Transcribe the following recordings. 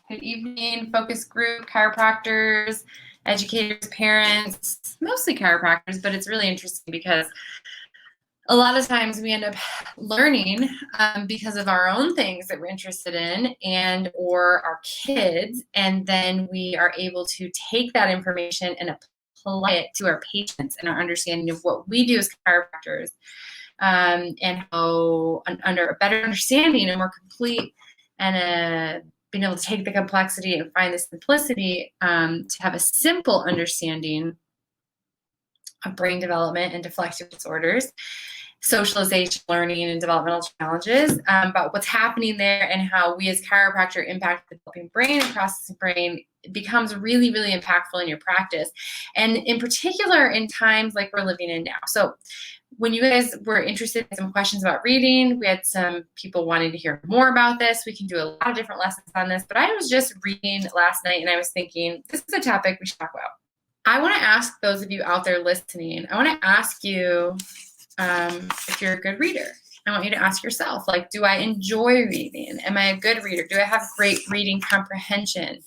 Good evening, focus group, chiropractors, educators, parents, mostly chiropractors, but it's really interesting because a lot of times we end up learning because of our own things that we're interested in and or our kids, and then we are able to take that information and apply it to our patients and our understanding of what we do as chiropractors, and how under a better understanding and more complete and being able to take the complexity and find the simplicity, to have a simple understanding of brain development and deflective disorders, socialization, learning, and developmental challenges, about what's happening there and how we as chiropractor impact the developing brain and processing brain becomes really, really impactful in your practice. And in particular, in times like we're living in now. So when you guys were interested in some questions about reading, we had some people wanting to hear more about this. We can do a lot of different lessons on this, but I was just reading last night and I was thinking, this is a topic we should talk about. I want to ask those of you out there listening, I want to ask you, if you're a good reader. I want you to ask yourself, like, do I enjoy reading? Am I a good reader? Do I have great reading comprehension?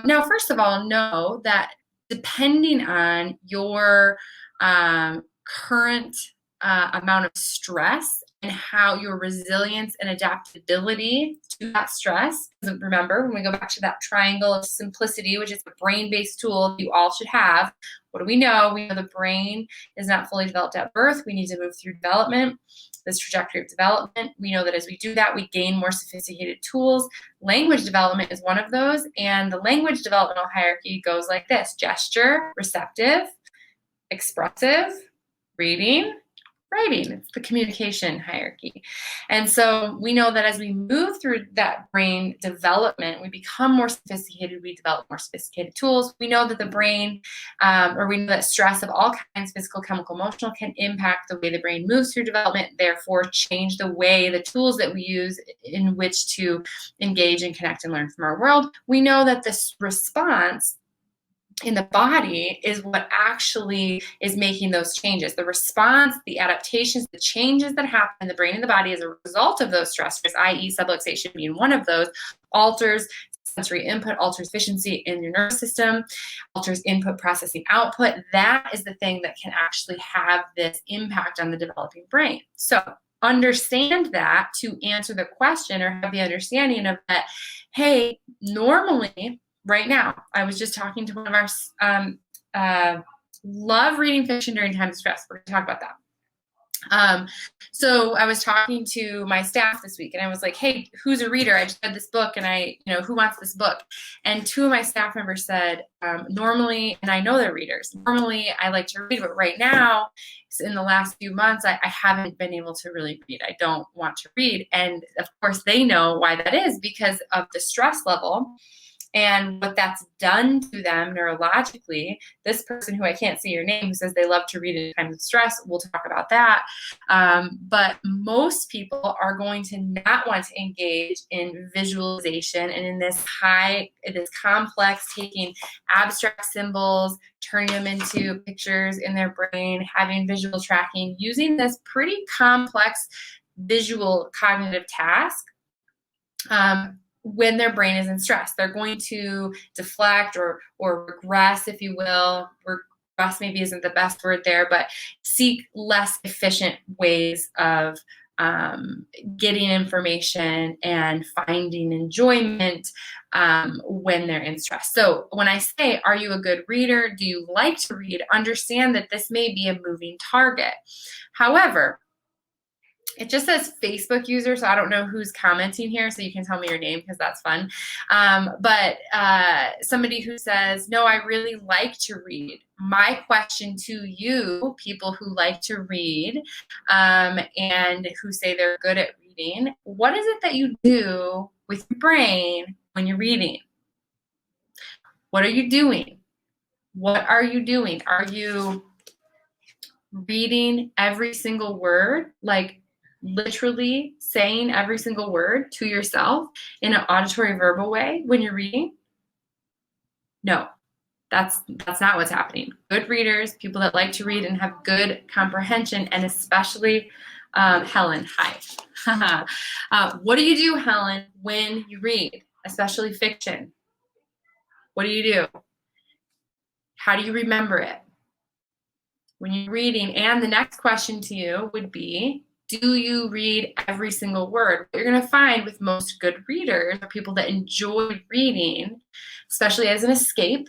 Now, first of all, know that depending on your current amount of stress and how your resilience and adaptability to that stress, remember, when we go back to that triangle of simplicity, which is a brain-based tool you all should have, what do we know? We know the brain is not fully developed at birth. We need to move through development, this trajectory of development. We know that as we do that, we gain more sophisticated tools. Language development is one of those, and the language developmental hierarchy goes like this: gesture, receptive, expressive, reading, writing. It's the communication hierarchy. And so we know that as we move through that brain development, we become more sophisticated, we develop more sophisticated tools. We know that the brain, or we know that stress of all kinds, physical, chemical, emotional, can impact the way the brain moves through development, therefore change the way, the tools that we use in which to engage and connect and learn from our world. We know that this response in the body is what actually is making those changes. The response, the adaptations, the changes that happen in the brain and the body as a result of those stressors, i.e. subluxation being one of those, alters sensory input, alters efficiency in your nervous system, alters input processing output. That is the thing that can actually have this impact on the developing brain. So understand that to answer the question, or have the understanding of that, hey, normally, right now, I was just talking to one of our love reading fiction during times of stress. We're going to talk about that. So I was talking to my staff this week and I was like, hey, who's a reader? I just read this book and who wants this book? And two of my staff members said, normally, and I know they're readers, normally I like to read, but right now, in the last few months, I haven't been able to really read. I don't want to read. And of course they know why that is, because of the stress level and what that's done to them neurologically. This person, who I can't see your name, who says they love to read in times of stress, we'll talk about that. But most people are going to not want to engage in visualization and in this complex, taking abstract symbols, turning them into pictures in their brain, having visual tracking, using this pretty complex visual cognitive task. When their brain is in stress, they're going to deflect or regress, if you will. Regress maybe isn't the best word there, but seek less efficient ways of getting information and finding enjoyment when they're in stress. So when I say, are you a good reader? Do you like to read? Understand that this may be a moving target. However, it just says Facebook user, so I don't know who's commenting here, so you can tell me your name because that's fun. But somebody who says, no, I really like to read. My question to you, people who like to read and who say they're good at reading, what is it that you do with your brain when you're reading? What are you doing? What are you doing? Are you reading every single word, like literally saying every single word to yourself in an auditory verbal way when you're reading? No, that's not what's happening. Good readers, people that like to read and have good comprehension, and especially Helen, hi. What do you do, Helen, when you read? especially fiction? What do? How do you remember it when you're reading? And the next question to you would be, do you read every single word? What you're going to find with most good readers, or people that enjoy reading, especially as an escape,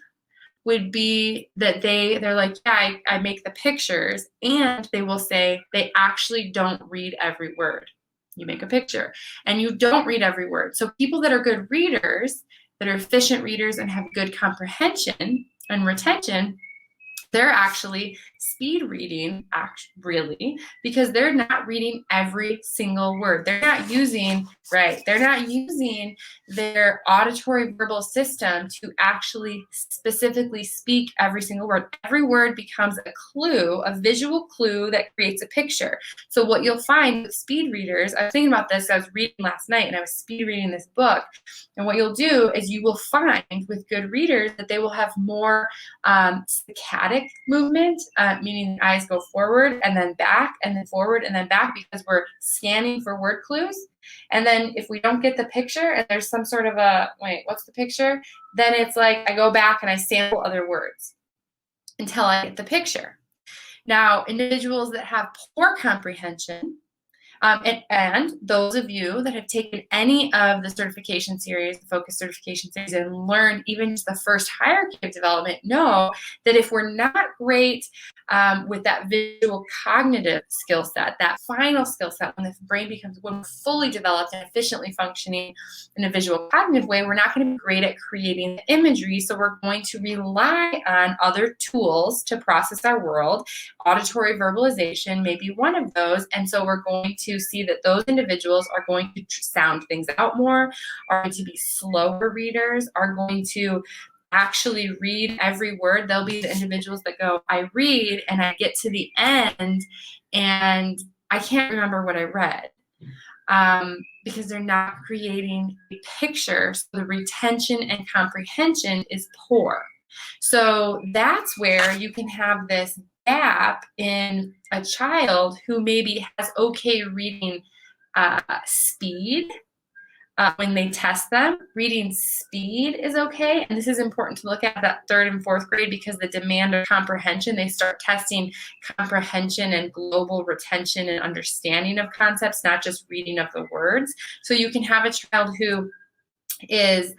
would be that they're like, yeah, I make the pictures, and they will say they actually don't read every word. You make a picture and you don't read every word. So people that are good readers, that are efficient readers and have good comprehension and retention, they're actually speed reading, really, because they're not reading every single word. They're not using their auditory verbal system to actually specifically speak every single word. Every word becomes a clue, a visual clue that creates a picture. So what you'll find with speed readers, I was thinking about this, I was reading last night and I was speed reading this book, and what you'll do is you will find with good readers that they will have more saccadic movement, meaning the eyes go forward and then back and then forward and then back, because we're scanning for word clues. And then if we don't get the picture and there's some sort of what's the picture? Then it's like I go back and I sample other words until I get the picture. Now, individuals that have poor comprehension, and those of you that have taken any of the certification series, the focus certification series, and learned even just the first hierarchy of development, know that if we're not great with that visual cognitive skill set, that final skill set, when the brain becomes fully developed and efficiently functioning in a visual cognitive way, we're not going to be great at creating the imagery. So we're going to rely on other tools to process our world. Auditory verbalization may be one of those. And so we're going to see that those individuals are going to sound things out more, are going to be slower readers, are going to actually read every word. They'll be the individuals that go, I read and I get to the end and I can't remember what I read, because they're not creating a picture. So the retention and comprehension is poor. So that's where you can have this gap in a child who maybe has okay reading speed. When they test them, reading speed is okay. And this is important to look at that 3rd and 4th grade, because the demand of comprehension, they start testing comprehension and global retention and understanding of concepts, not just reading of the words. So you can have a child who is,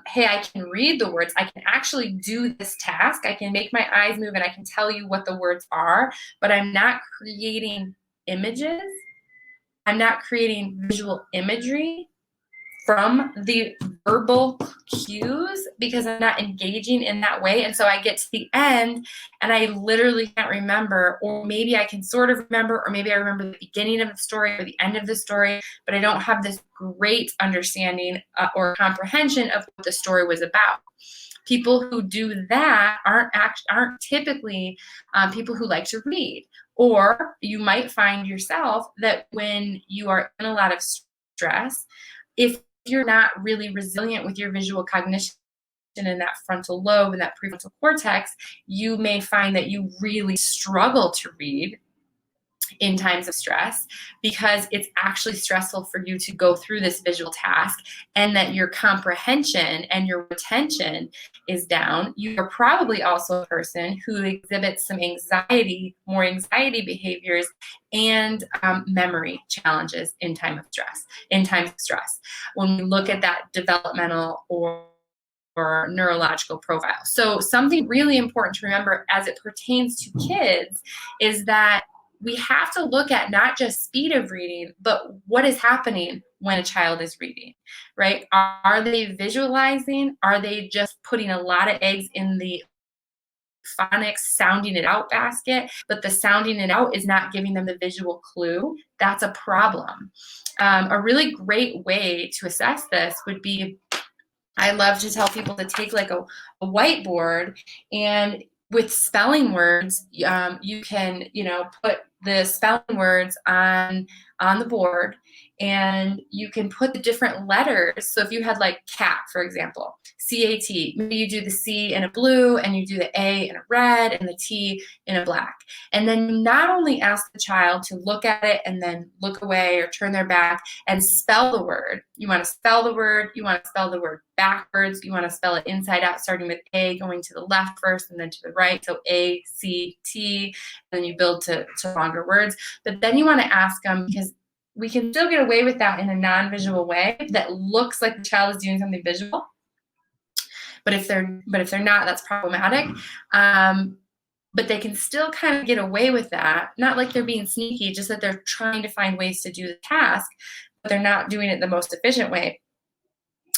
hey, I can read the words. I can actually do this task. I can make my eyes move and I can tell you what the words are, but I'm not creating images. I'm not creating visual imagery from the verbal cues, because I'm not engaging in that way. And so I get to the end and I literally can't remember, or maybe I can sort of remember, or maybe I remember the beginning of the story or the end of the story, but I don't have this great understanding or comprehension of what the story was about. People who do that aren't typically people who like to read. Or you might find yourself that when you are in a lot of stress, if you're not really resilient with your visual cognition in that frontal lobe and that prefrontal cortex, you may find that you really struggle to read in times of stress, because it's actually stressful for you to go through this visual task, and that your comprehension and your retention is down. You are probably also a person who exhibits some more anxiety behaviors and memory challenges in times of stress. When we look at that developmental or neurological profile. So something really important to remember as it pertains to kids is that we have to look at not just speed of reading, but what is happening when a child is reading, right? Are they visualizing? Are they just putting a lot of eggs in the phonics sounding it out basket, but the sounding it out is not giving them the visual clue? That's a problem. A really great way to assess this would be, I love to tell people to take like a whiteboard, and with spelling words, you can, put the spelling words on the board, and you can put the different letters. So if you had like cat, for example, C-A-T, maybe you do the C in a blue and you do the A in a red and the T in a black. And then you not only ask the child to look at it and then look away or turn their back and spell the word. You want to spell the word. You want to spell the word backwards. You want to spell it inside out, starting with A, going to the left first and then to the right. So A, C, T, and then you build to longer words. But then you want to ask them, because we can still get away with that in a non-visual way that looks like the child is doing something visual. But if they're not, that's problematic. But they can still kind of get away with that. Not like they're being sneaky, just that they're trying to find ways to do the task, but they're not doing it the most efficient way.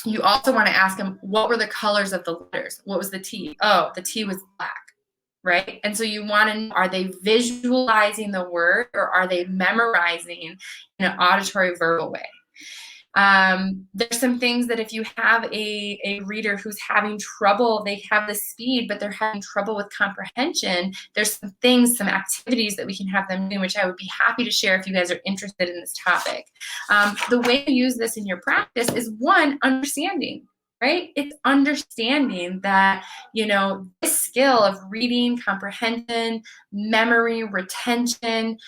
You also want to ask them, what were the colors of the letters? What was the T? Oh, the T was black, right? And so you want to know, are they visualizing the word or are they memorizing in an auditory verbal way? There's some things that if you have a reader who's having trouble, they have the speed, but they're having trouble with comprehension, there's some things, some activities that we can have them do, which I would be happy to share if you guys are interested in this topic. The way you use this in your practice is, one, understanding. Right? It's understanding that, this skill of reading, comprehension, memory, retention,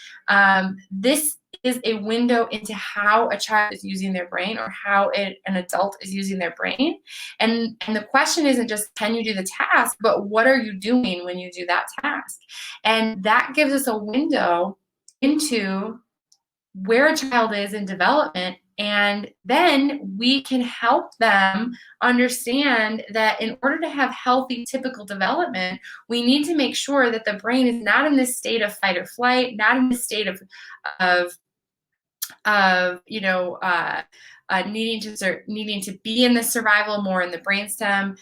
this is a window into how a child is using their brain or how an adult is using their brain. And the question isn't just, can you do the task, but what are you doing when you do that task? And that gives us a window into where a child is in development. And then we can help them understand that in order to have healthy, typical development, we need to make sure that the brain is not in this state of fight or flight, not in this state of needing to be in the survival, more in the brainstem,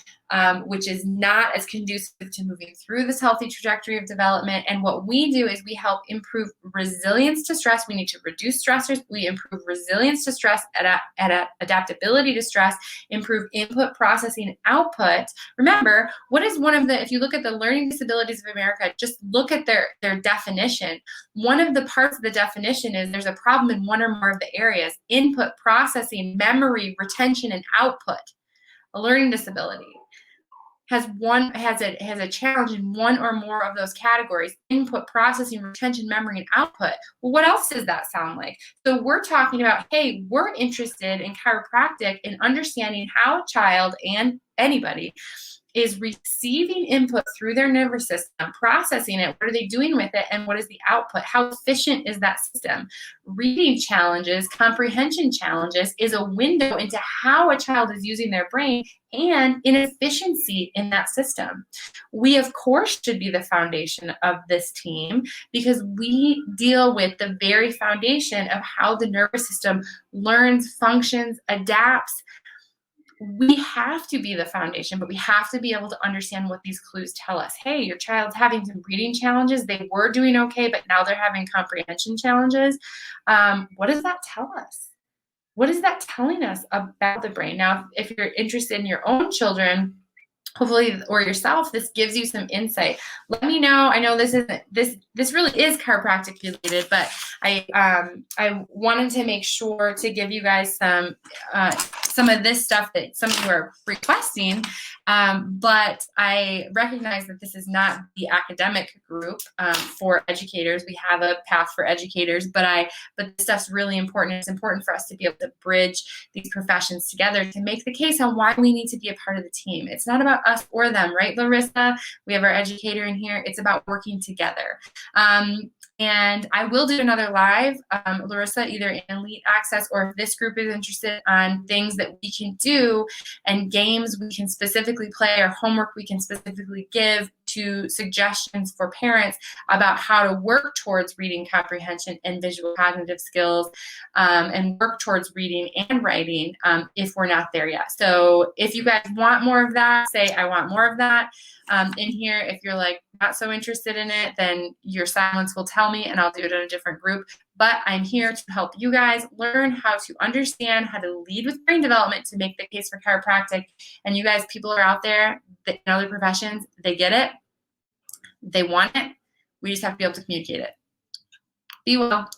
which is not as conducive to moving through this healthy trajectory of development. And what we do is we help improve resilience to stress. We need to reduce stressors. We improve resilience to stress, adaptability to stress, improve input, processing, and output. Remember, what is one of the, if you look at the Learning Disabilities of America, just look at their definition. One of the parts of the definition is there's a problem in one or more of the areas: input, processing, memory, retention, and output. A learning disability has a challenge in one or more of those categories: input, processing, retention, memory, and output. Well, what else does that sound like? So we're talking about, hey, we're interested in chiropractic in understanding how a child, and anybody, is receiving input through their nervous system, processing it, what are they doing with it, and what is the output? How efficient is that system? Reading challenges, comprehension challenges is a window into how a child is using their brain and inefficiency in that system. We, of course, should be the foundation of this team because we deal with the very foundation of how the nervous system learns, functions, adapts. We have to be the foundation, but we have to be able to understand what these clues tell us. Hey, your child's having some reading challenges. They were doing okay, but now they're having comprehension challenges. What does that tell us? What is that telling us about the brain? Now, if you're interested in your own children, hopefully, or yourself, this gives you some insight. Let me know. I know this really is chiropractic related, but I wanted to make sure to give you guys some of this stuff that some of you are requesting. But I recognize that this is not the academic group for educators. We have a path for educators, but this stuff's really important. It's important for us to be able to bridge these professions together to make the case on why we need to be a part of the team. It's not about us or them, right, Larissa? We have our educator in here. It's about working together. And I will do another live, Larissa, either in Elite Access or if this group is interested on things that we can do and games we can specifically play or homework we can specifically give to suggestions for parents about how to work towards reading comprehension and visual cognitive skills and work towards reading and writing if we're not there yet. So if you guys want more of that, say I want more of that in here. If you're like not so interested in it, then your silence will tell me and I'll do it in a different group. But I'm here to help you guys learn how to understand how to lead with brain development to make the case for chiropractic. And you guys, people are out there that in other professions, they get it. They want it. We just have to be able to communicate it. Be well.